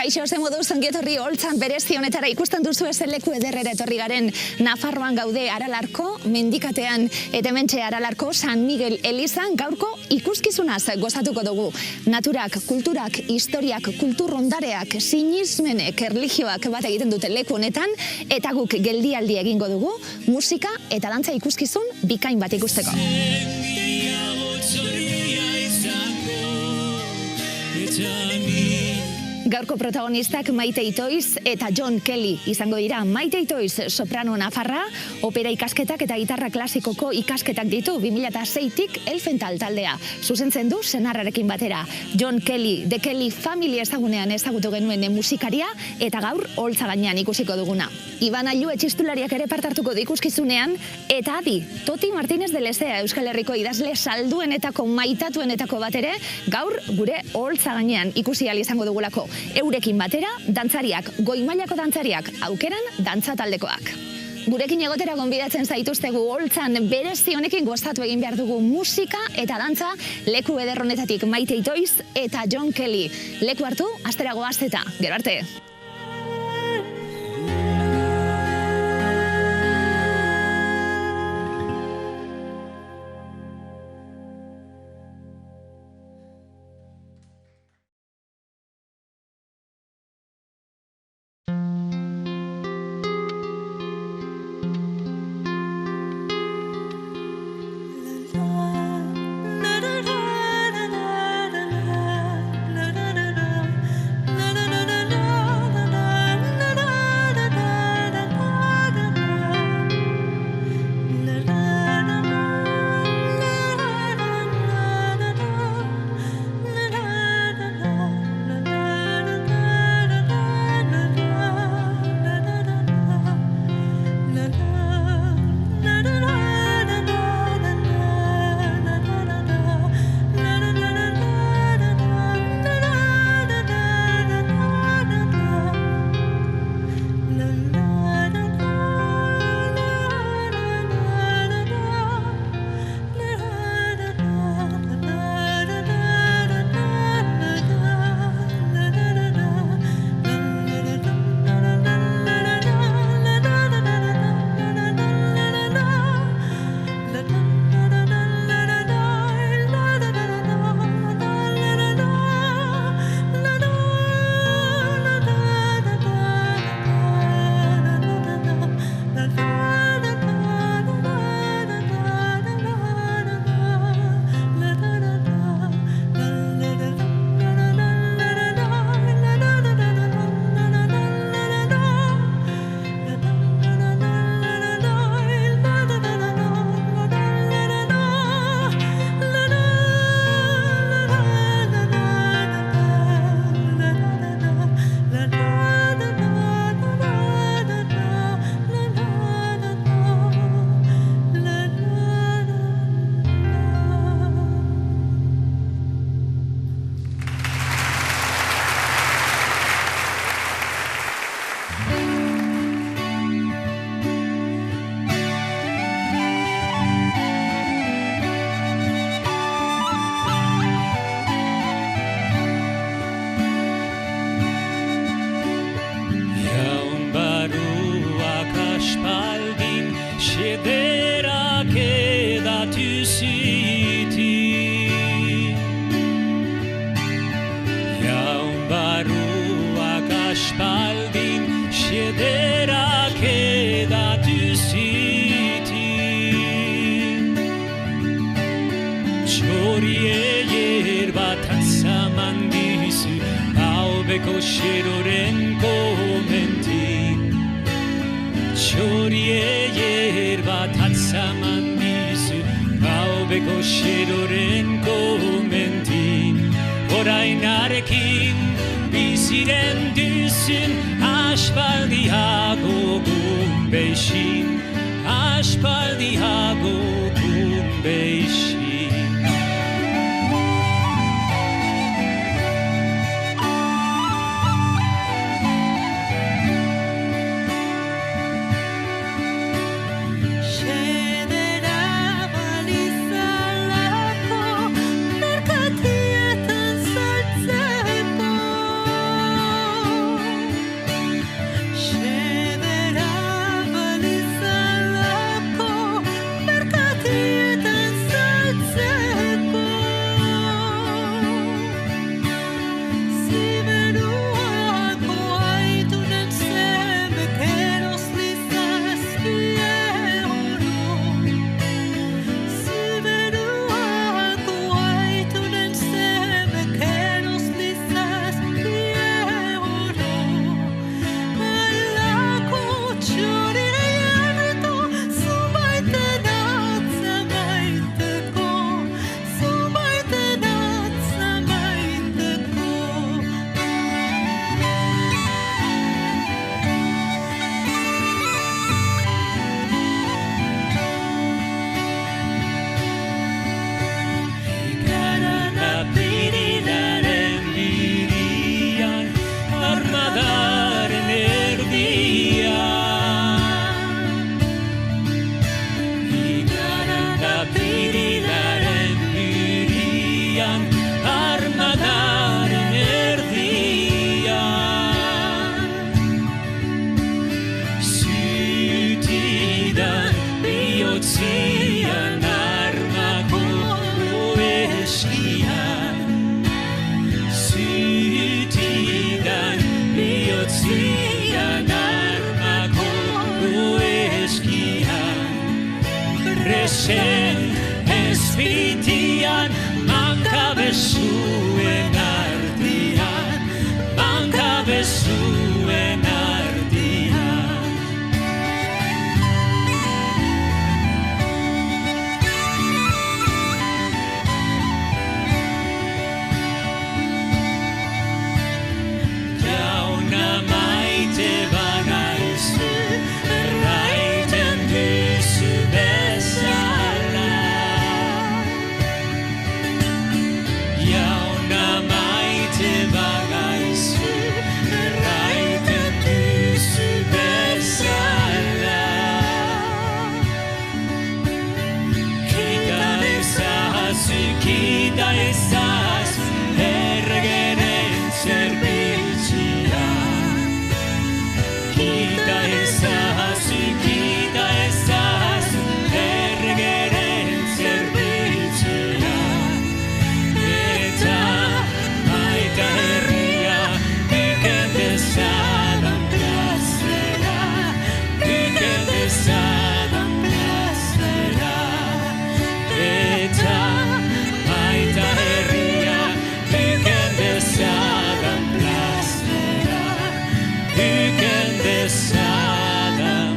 Kaixo, ze moduz ongietorri holtzan berezi honetara ikusten duzu ezen leku ederrera etorri garen. Nafarroan gaude Aralarko mendikatean eta hementxe Aralarko San Miguel elizan gaurko ikuskizunaz gozatuko dugu. Naturak, kulturak, historiak, kulturrondareak, sinismenek, erlijioak bat egiten dute leku honetan eta guk geldialdi egingo dugu musika eta dantza ikuskizun bikain bat ikusteko. Gaurko protagonistak Maite Itoiz eta John Kelly izango dira. Maite Itoiz soprano nafarra, opera ikasketak eta gitarra klasikoko ikasketak ditu 2006tik Elfental taldea. Zuzentzen du senarrarekin batera. John Kelly, The Kelly Family ezagunean ezagutu genuen musikaria eta gaur holtza gainean ikusiko duguna. Iban Ailu txistulariak ere parte hartuko du ikuskizunean eta adi, Toti Martínez de Lezea Euskal Herriko idazle salduenetako maitatuenetako bat ere gaur gure holtza gainean ikusi ahal izango dugulako. Eurekin batera, dantzariak, goi-mailako dantzariak, aukeran dantza taldekoak. Gurekin egotera gonbidatzen zaituztegu holtzan berezi honekin gozatu egin behar dugu musika eta dantza leku ederronetatik Maite Itoiz eta John Kelly. Leku hartu, astera goaz eta, gero arte! Shedera balizan zian armako oeskian, zutidan bihotzian armako oeskian, presen ezpitian mankabezuen ardian, mankabezuen ardian. Jauna maite bagaizu, erraiten duzu bezala. Jauna maite bagaizu, erraiten duzu bezala. Kita ezazu, erregeren zerbitzia. Kita ezazu, erregeren zerbitzia. Eta maita herria duken dezadan plazera, duken dezadan plazera. Eta maita herria duken dezadan plazera, duken dezadan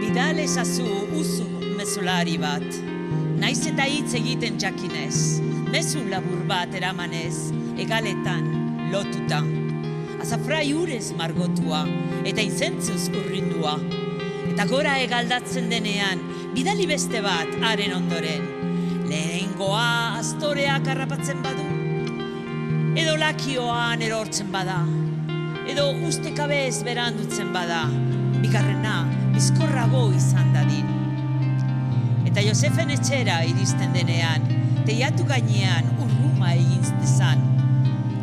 Bidal ezazu uzu mezulari bat, naiz eta hitz egiten jakinez, mezu labur bat eramanez, egaletan lotuta. Azafrai urez margotua, eta izentzuz urrindua. Eta gora egaldatzen denean, bidali beste bat haren ondoren. Lehenengoa astoreak harrapatzen badu, edo lakioan erortzen bada, edo ustekabez berandutzen bada, bigarrena bizkorrago izan dadin. Eta Josefen etxera iristen denean, teiatu gainean urruma egin dezan.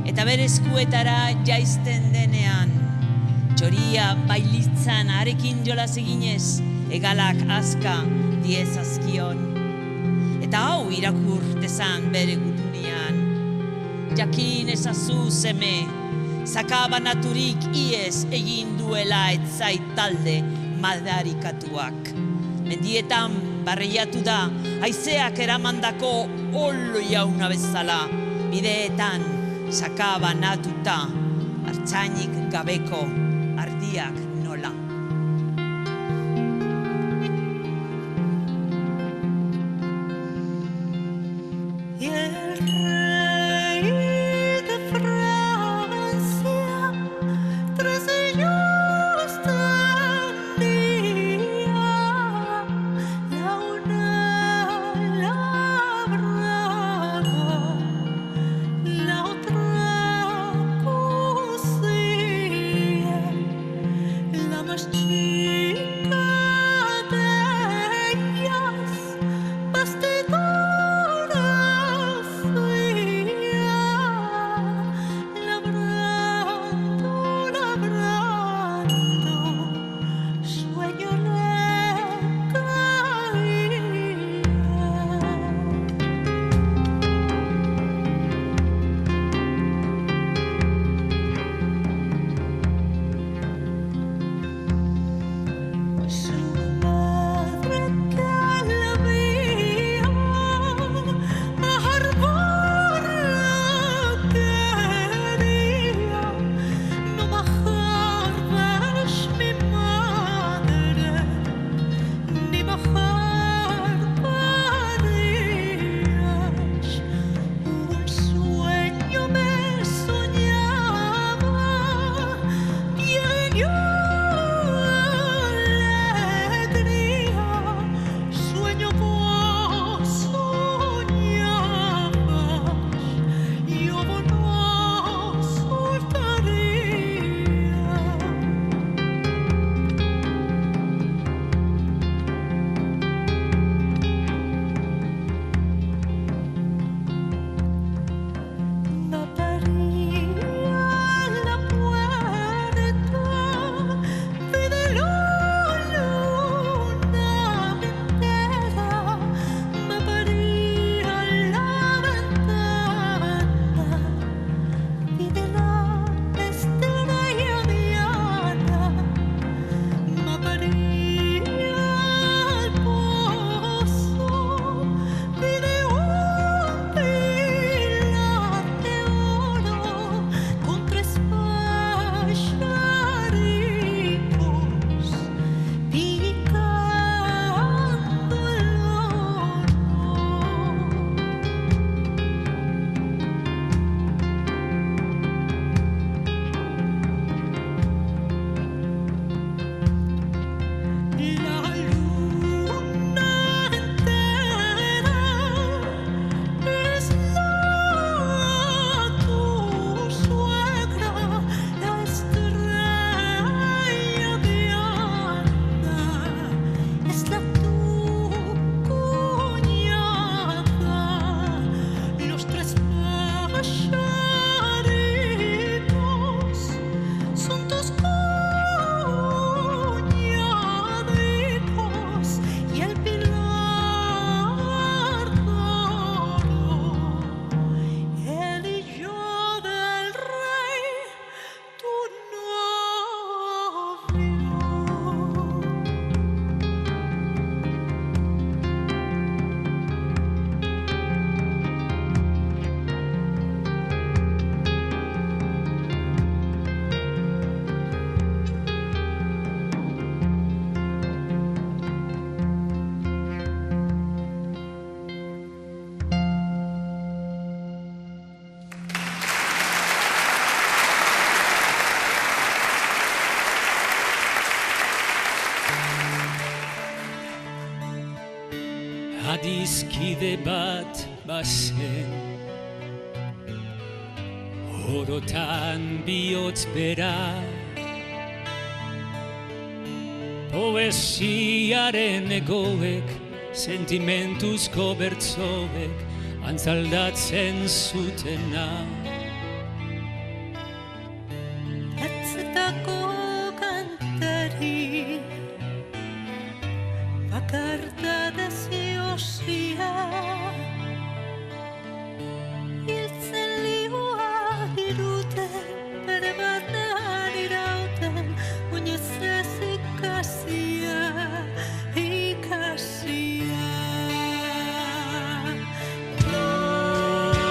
Eta bere eskuetara jaisten denean, txoria bailitzan arekin jolaz eginez, egalak azka diezazkion. Eta hau irakur dezan bere gutunian. Jakin ezazu seme, sakabanaturik iez egin duela etzait talde madarikatuak. Mendietan barreiatu da, haizeak eramandako olo jauna bezala, bideetan saka banatuta, hartzainik gabeko ardiak nola. Adiskide bat bazen, orotan bihotz bera, poesiaren egoek, sentimentuzko bertzoek, antzaldatzen zutena. Atzetako kantari, bakarta deziozia, hiltzen liua diruten, bere batean irauten, oinez ez ikasia, ikasia. Nora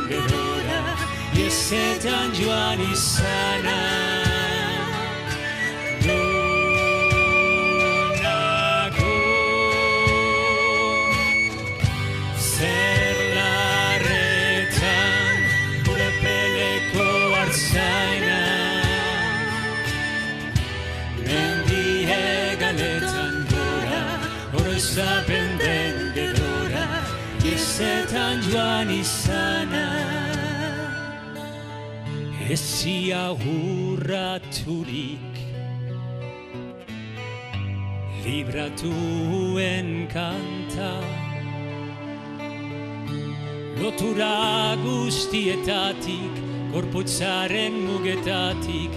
gerora, iesetan joan izana. Nonago, zer larretan, gure peleko artzaina. Mendie galetan gora, oroizapen den gerora, iesetan joan izana. Ezia hurraturik, libratuen kanta, lotura guztietatik, gorputzaren mugetatik,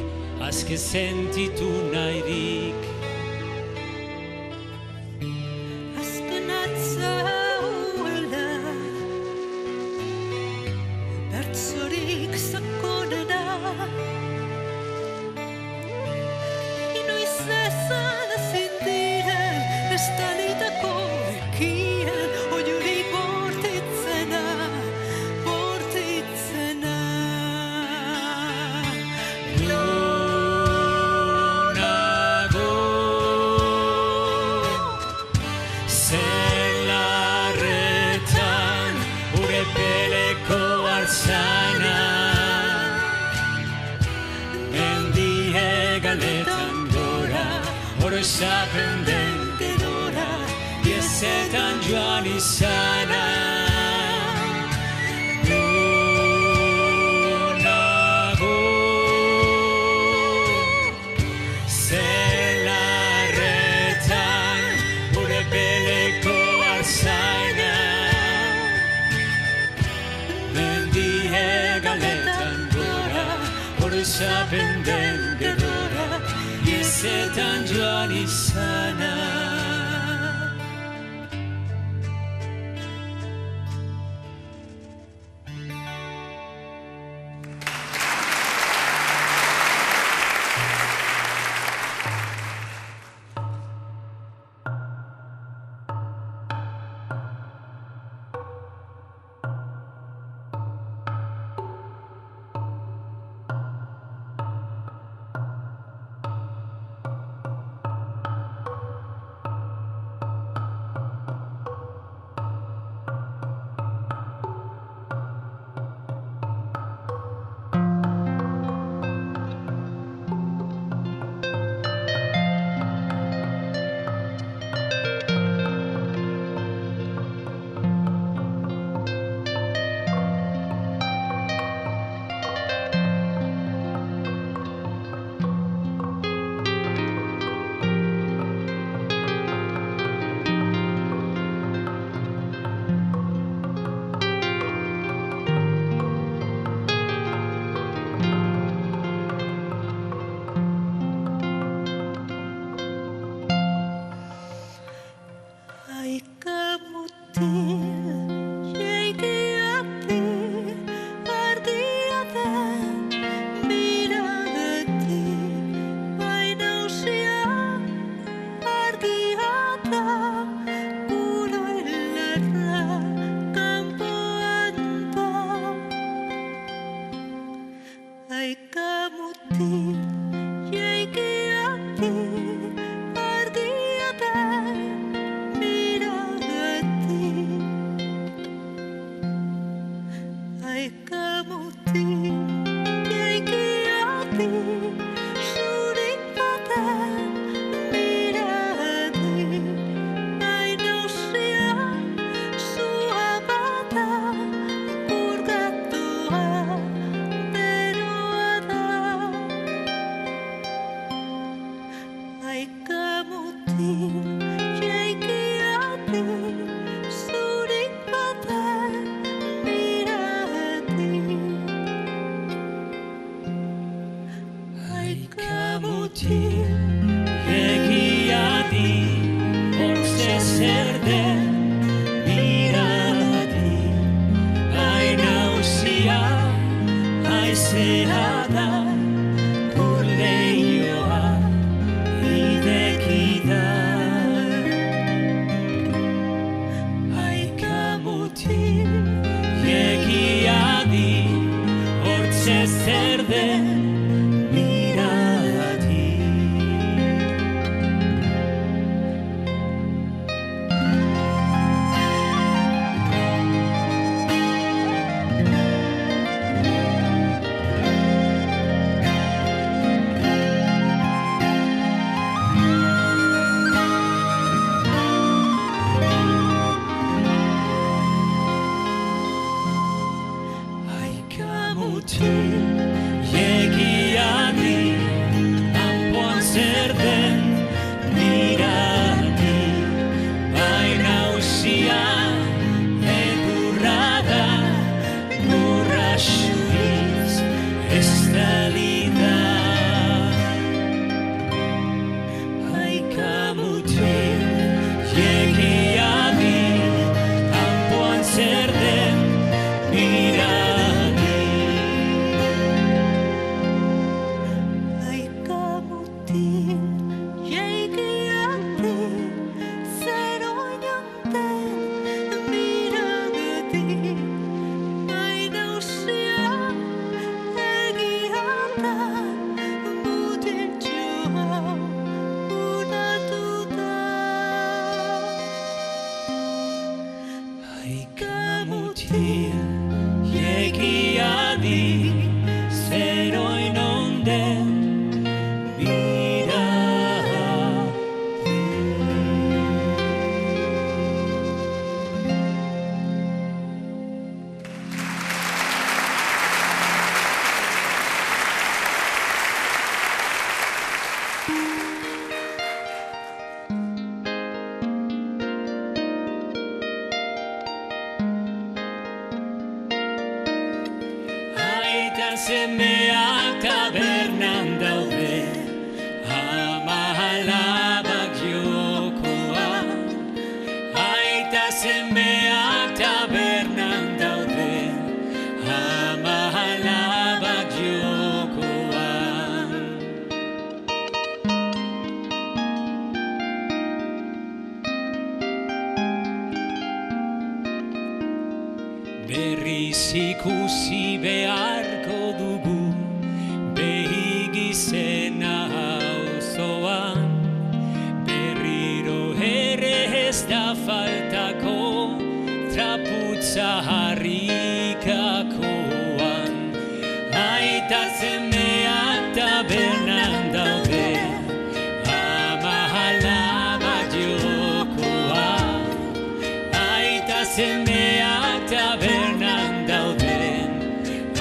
azke sentitu nahirik. Azken atzauela, bertzorik sakonena, inoiz ezan ezin diren, estalitako ekien, oiurik bortitzena, bortitzena. Nonago, zer larretan, gure peleko artzaina. Mendie galetan gora, oroizapen den gerora, iesetan joan izana. Nonago, zer larretan, gure peleko artzaina. Mendie galetan gora, oroizapen den gerora, iesetan joan izana. Yegiadi mutil, jegiari, ampuan zer den, mirani, baina usia, egurra da, gurra xuriz, estalida. Haika mutil, jegiari, ampuan zer den, mirani. Aika mutil, jeikiati, zer oinonten, mirageti, baina usia, egia da, mutiltxoa, unatuta. Haika mutil, jegiadi, zer oinonden, Aita semeak tabernan daude, ama alabak jokoan. Aita semeak tabernan daude, ama alabak jokoan. Berriz ikusi beharko dugu, behigi zena auzoan. Berriro ere ez da faltako, traputza harrikakoan. Aita semeak tabernan daude, ama alabak jokoan. Aita semeak tabernan dauden,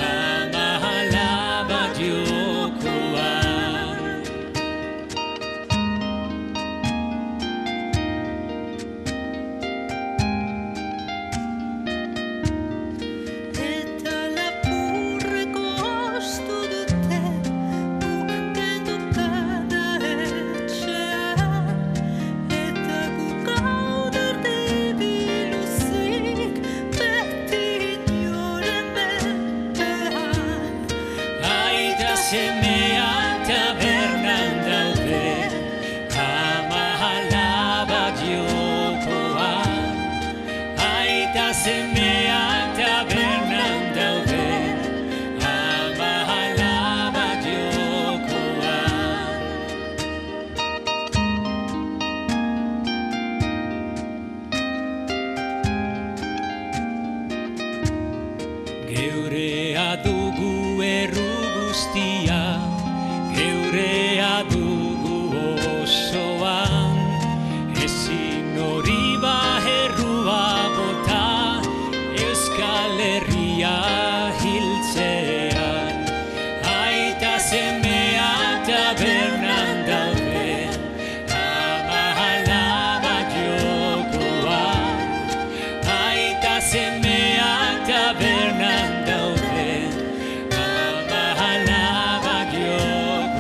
ama alabak jokoan. Eta lapurreko ostu dute, ukendu bada etxean, eta guk gauderdi biluzik, beti inoren menpean. Aita semeak tabernan daude, ama alabak jokoan. Aita semeak tabernan daude, ama alabak jokoan. Geurea dugu erru guztia, geurea dugu osoan. Ezin hori errua bota, Euskal Herria hiltzean. Aita semeak tabernan daude, ama alabak jokoan. Aita semeak tabernan daude, ama alabak jokoan.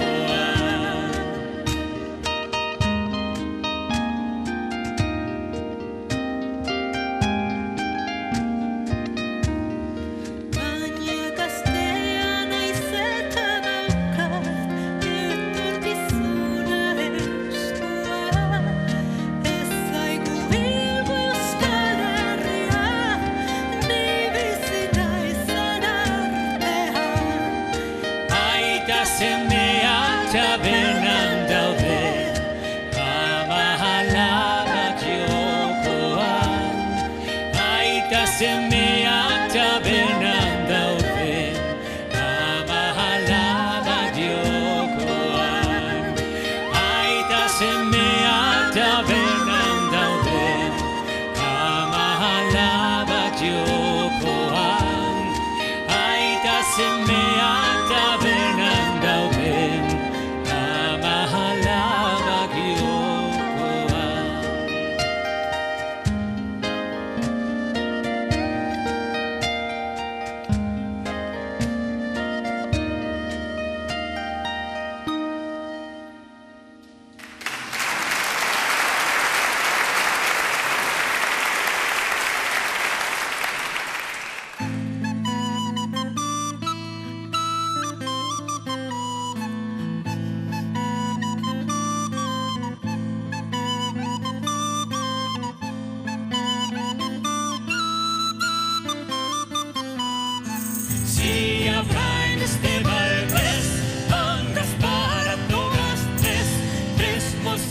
Si habrá en este Valdés mangas para todas tres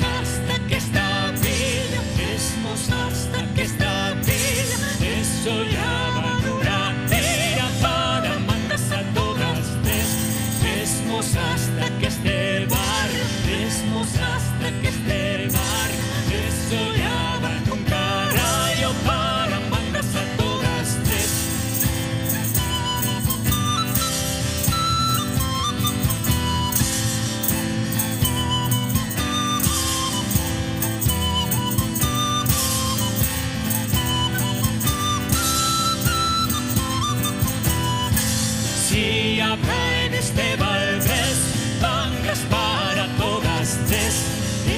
hasta que esta villa, hasta que esta villa, eso ya va una tira para mangas a todas hasta que este barrio, hasta que este barrio, eso ya va en un carajo para mangas a todas tres. Si habrá en este Valdés mangas para todas tres,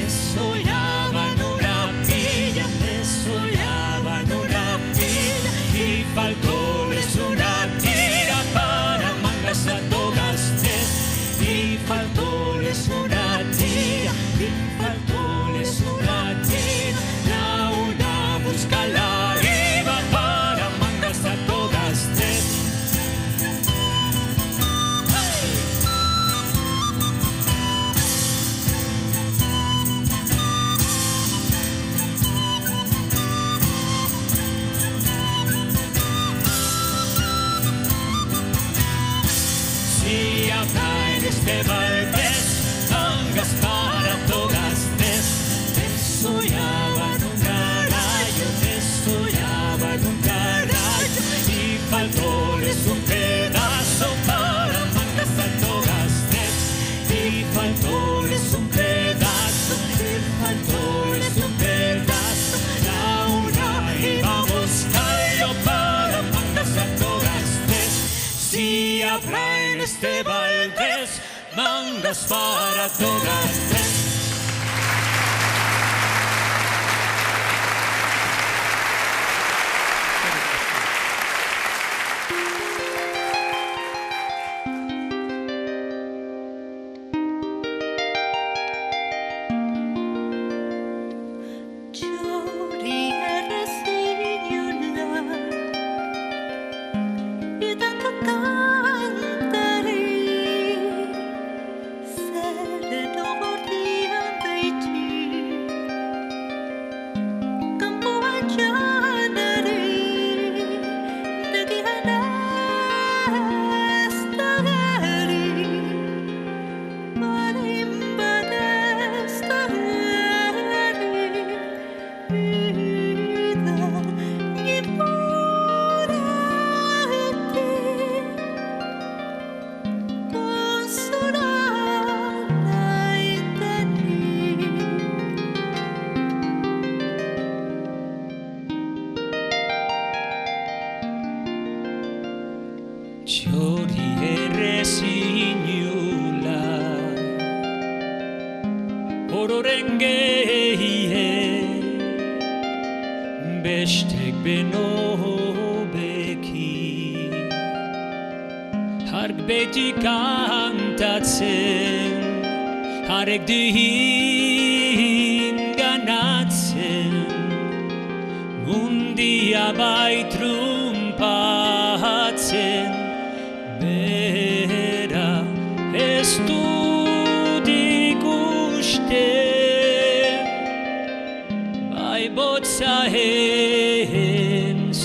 eso ya va en una pilla, eso ya va en una pilla, y faltóles una tira para mangas a todas tres, y faltóles una tira, y faltóles una tira, la una busca la iba para mangas a todas tres. Si habrá en este Valdés mangas para todas tres, eso ya va en un carajo, eso ya va en un carajo, y faltóles un pedazo para mangas a todas tres, y faltóles un pedazo, y faltóles un pedazo, la una iba a buscarlo para mangas a todas tres. Si habrá en este Valdés mangas para todas tres. Txori errezin jula ororen gehie bestek benobeki hark beti kantatzen harek duhin ganatzen mundia bai trumpatzen bera ez dut ikusten bai botza entzuten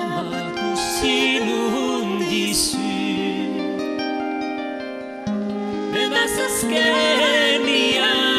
amak uzilun dizu bedaz azkenian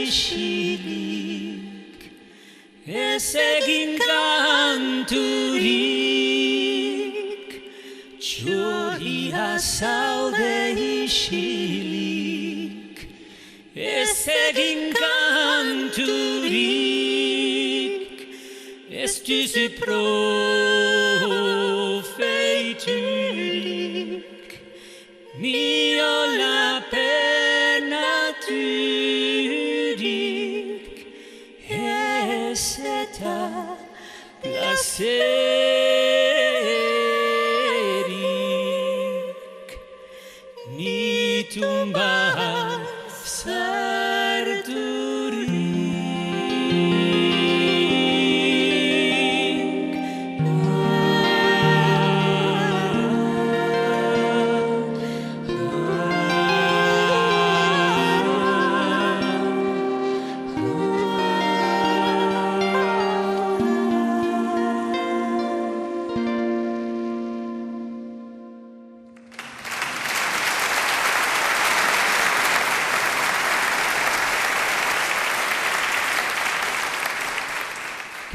isilik, ez egin kanturik, txoria zaude isilik, ez egin kanturik, ez duzu profeiturik, miola penaturik, ez eta placerik, nitun bat sarturik.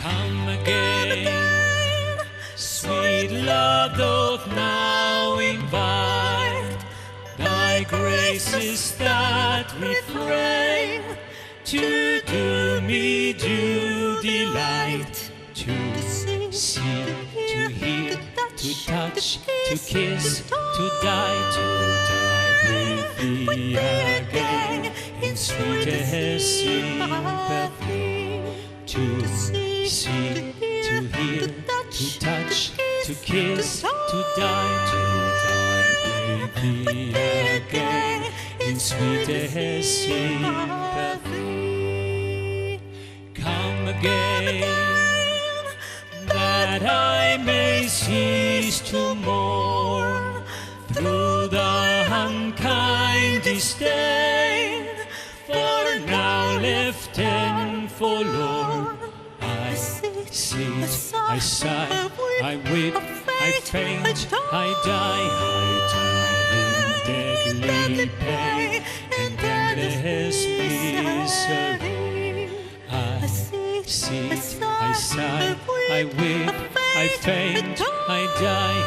Come again, sweet love doth now invite thy graces that refrain to do me due delight, to see, to hear, to touch, to kiss, to die with thee again in sweetest sympathy, to see, to hear, to touch, to kiss, to die with thee again in sweetest sympathy. Come again, that I may cease to mourn through the unkind disdain, for now left and forlorn, I sit, I sigh, I weep, I faint, I die in deadly pain and endless misery. I sit, I sigh, I weep, I faint, I die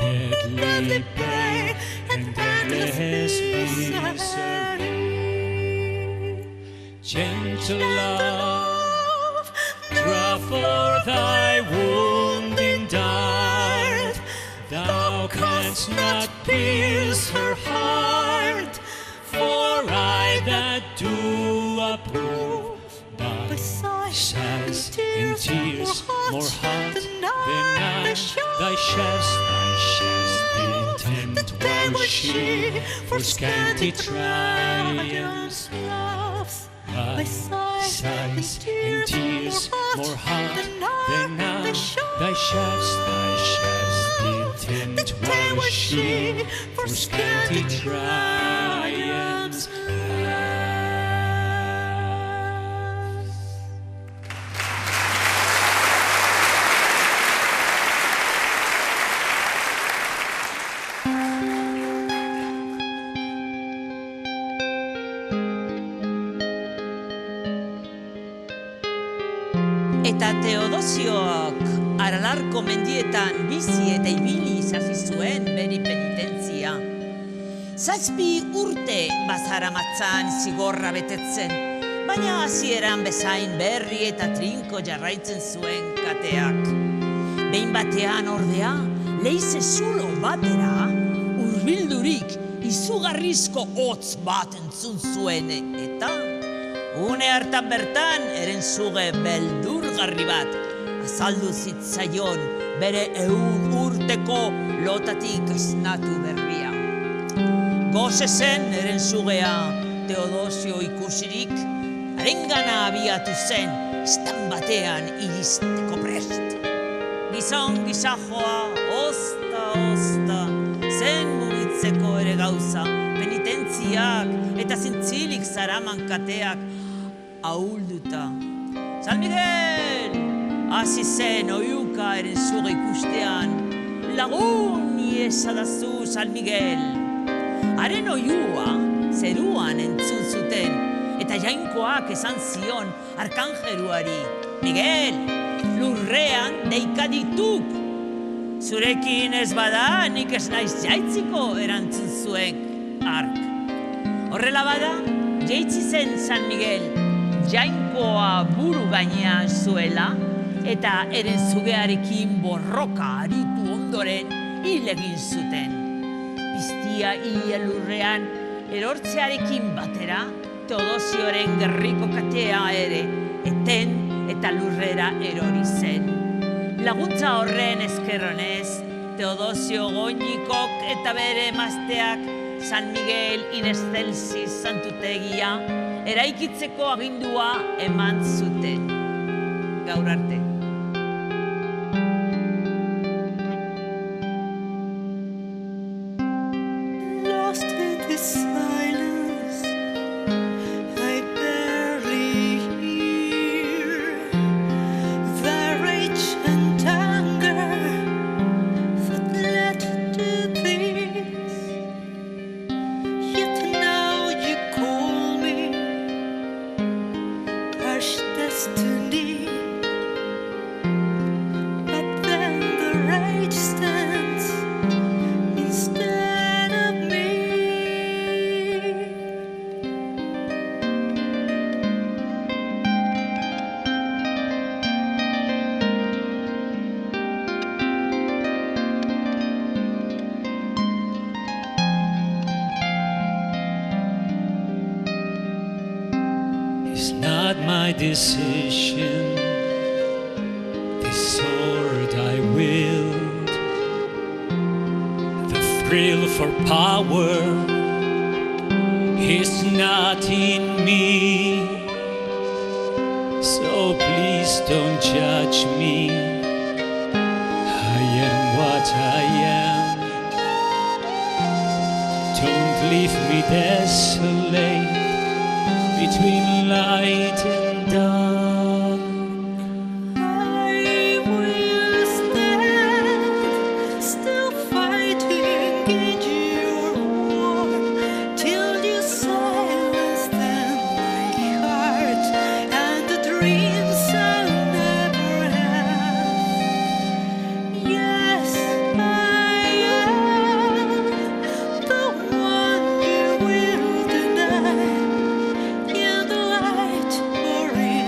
in deadly pain and endless misery. Gentle love, draw for thy wounding dart, thou canst not pierce her heart, for I that do approve thy sighs in tears more hot than I, thy shafts intent was she, for scanty triumphs thy sighs in tears more hot than I, thy shafts intent was she, for scanty triumphs. Eta Teodosioak Aralarko mendietan bizi eta ibili hasi zuen bere penitentzia. 7 urte bazaramatzan zigorra betetzen, baina hasieran bezain berri eta trinko jarraitzen zuen kateak. Behin batean ordea, leize zulo batera, hurbildurik izugarrizko hotz bat entzun zuen, eta une hartan bertan erenzuge beldurgarri bat azaldu zitzaion bere 100 urteko lotatik esnatu berria. Goze zen erenzugea Teodosio ikusirik, harengana abiatu zen istan batean iristeko prest. Gizon gizajoa, osta, zen mugitzeko ere gauza, penitentziak eta zintzilik zaraman kateak ahulduta. San Miguel! Hasi zen oiuka erenzuge ikustean, lagun iesadazu San Miguel. Haren oiua zeruan entzun zuten, eta jainkoak esan zion arkanjeruari, Miguel, lurrean deika dituk. Zurekin ez bada, nik ez naiz jaitziko, erantzun zuen ark. Horrela bada, jaitsi zen San Miguel, jainkoa buru gainean zuela, eta eren zugearekin borroka aritu ondoren hil egin zuten. Piztia ia lurrean erortzearekin batera, Teodosioren gerriko katea ere, eten eta lurrera erori zen. Laguntza horren eskerronez, Teodosio Goñikok eta bere emazteak San Miguel in excelsis santutegia eraikitzeko agindua eman zuten. Gaur arte. Lost in this silence, I barely hear the rage and anger that led to this. Yet now you call me harsh destiny, but then the rage stands instead of me. It's not my decision, this sword I wield, the thrill for power is not in me, so please don't judge me, I am what I am, don't leave me desolate between light and dark. I will stand, still fighting in your war, till you silence them, my heart, and the dreams I'll never have. Yes, I am the one you will deny, in the light or in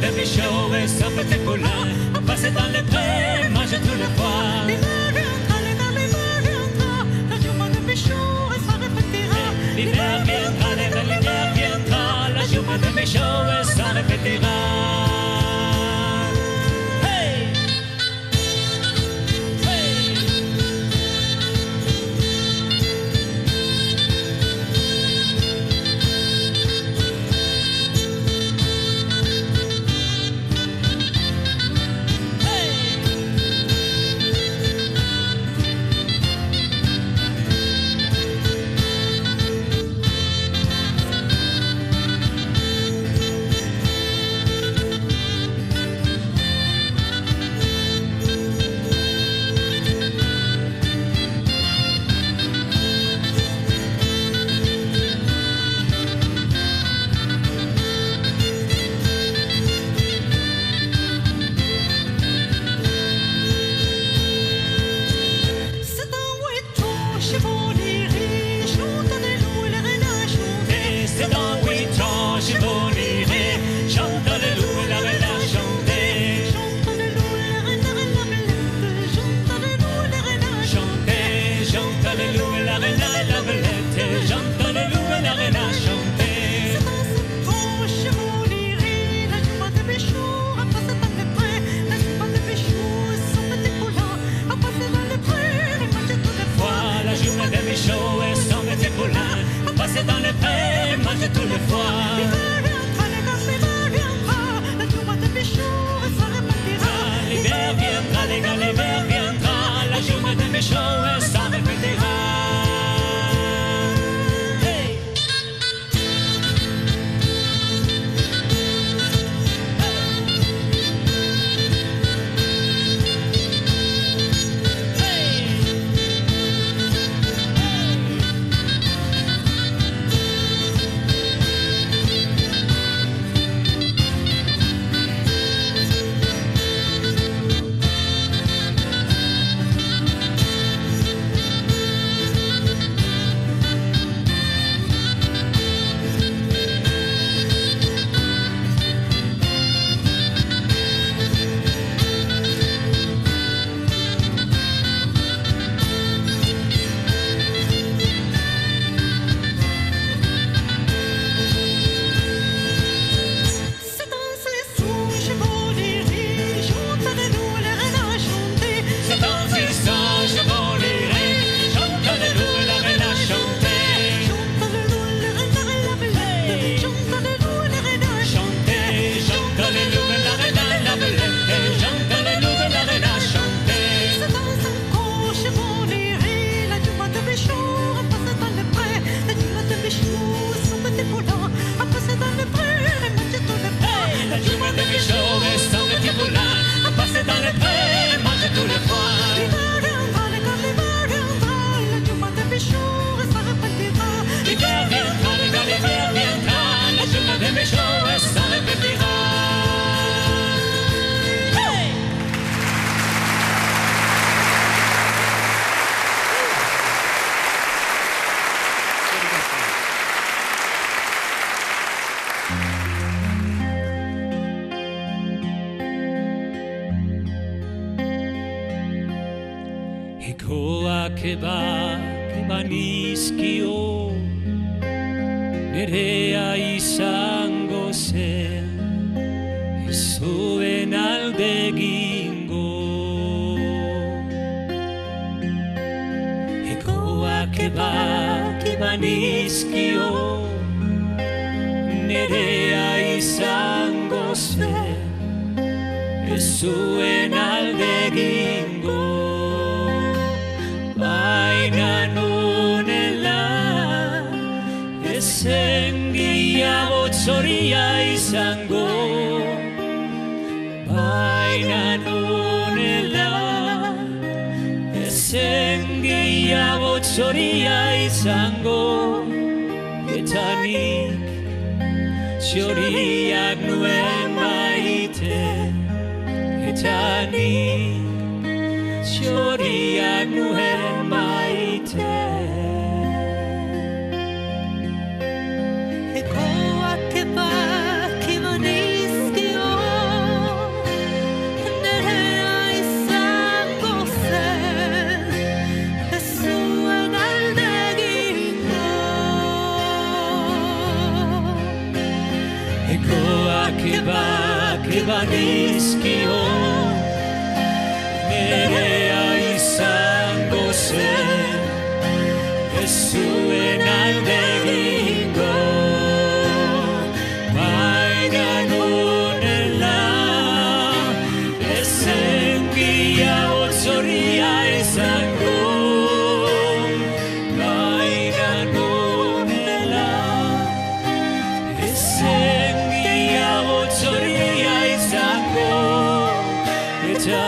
de Michaud et son petit poulain. Passer dans les prés, manger tous les fois. L'hiver viendra, la journée de Michaud et ça répétera. L'hiver viendra, l'hiver viendra, la journée de Michaud et ça répétera. che va nizkio nerea izango zen ez zuen alde egingo ekoak eba nizkio nerea izango zen ez zuen alde egingo baina nonela ezen gehiago txoria izango baina nonela ezen gehiago txoria izango eta nik txoriak nuen maite eta nik txoriak nuen maite Ekoak eba nizkio Ekoak eba nizkio, nerea izango zen, ez zuen alde egingo. Baina nonela, ezen gehiago zorria izango. Baina nonela, ezen gehiago zorria izango. Eta